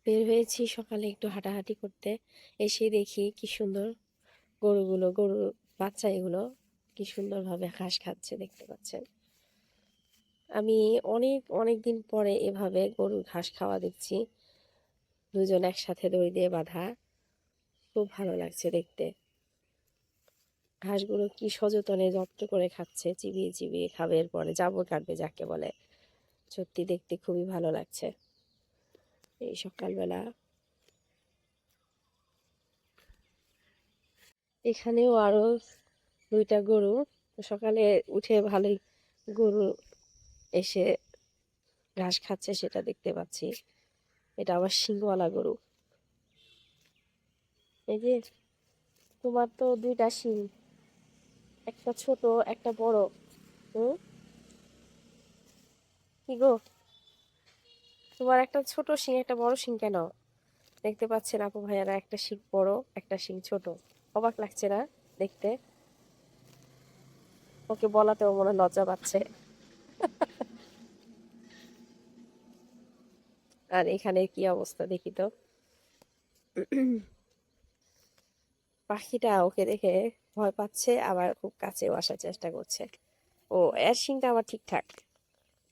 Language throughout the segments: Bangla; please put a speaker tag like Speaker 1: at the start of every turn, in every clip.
Speaker 1: বের হয়েছি সকালে একটু হাঁটাহাঁটি করতে। এসে দেখি কি সুন্দর গরুর বাচ্চা এগুলো কি সুন্দরভাবে ঘাস খাচ্ছে, দেখতে পাচ্ছেন। আমি অনেক অনেক দিন পরে এভাবে গরুর ঘাস খাওয়া দেখছি, দুজন একসাথে দড়ি দিয়ে বাঁধা। খুব ভালো লাগছে দেখতে। ঘাসগুলো কি সযত্নে যত্ন করে খাচ্ছে, চিবিয়ে চিবিয়ে খাবে, এরপরে জাবর কাটবে যাকে বলে। সত্যি দেখতে খুবই ভালো লাগছে। এই সকালবেলা এখানেও আরো দুইটা গরু। সকালে উঠে ভালোই গরু এসে ঘাস খাচ্ছে, সেটা দেখতে পাচ্ছি। এটা আবার শিংওয়ালা গরু। এই যে, তোমার তো দুইটা শিং, একটা ছোট একটা বড়। হুম, কি গো, তোমার একটা ছোট শিং একটা বড় শিং কেন? দেখতে পাচ্ছেন আপু ভাইয়ারা, একটা শিং বড় একটা শিং ছোট। অবাক লাগছে না দেখতে? ওকে বলাতেও মনে হয় লজ্জা পাচ্ছে। আর এখানে কি অবস্থা দেখি তো। পাখিটা ওকে দেখে ভয় পাচ্ছে, আবার খুব কাছেও আসার চেষ্টা করছে। ও, এর শিংটা আমার ঠিকঠাক,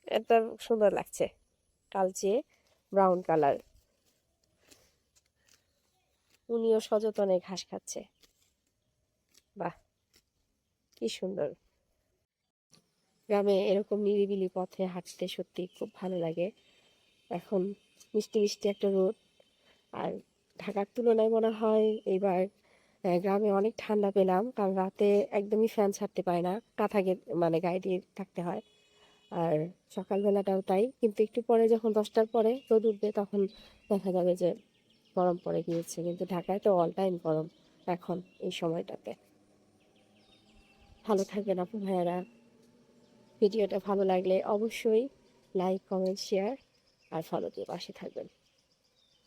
Speaker 1: এটা সুন্দর লাগছে, কালচে ব্রাউন কালার। উনিও সযত্নে ঘাস খাচ্ছে। বাহ, কি সুন্দর। গ্রামে এরকম নিরিবিলি পথে হাঁটতে সত্যি খুব ভালো লাগে। এখন মিষ্টি মিষ্টি একটা রোদ। আর ঢাকার তুলনায় মনে হয় এইবার গ্রামে অনেক ঠান্ডা পেলাম, কারণ রাতে একদমই ফ্যান ছাড়তে পায় না, কাঁথা মানে গায়ে দিয়ে থাকতে হয়। আর সকালবেলাটাও তাই, কিন্তু একটু পরে যখন 10টার পরে রোদ উঠবে তখন দেখা যাবে যে গরম পড়ে গিয়েছে। কিন্তু ঢাকায় তো অল টাইম গরম এখন এই সময়টাতে। ভালো থাকবেন আপু ভাইয়ারা। ভিডিওটা ভালো লাগলে অবশ্যই লাইক, কমেন্ট, শেয়ার আর ফলো দিয়ে পাশে থাকবেন।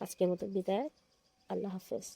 Speaker 1: আজকের মতো বিদায়। আল্লাহ হাফেজ।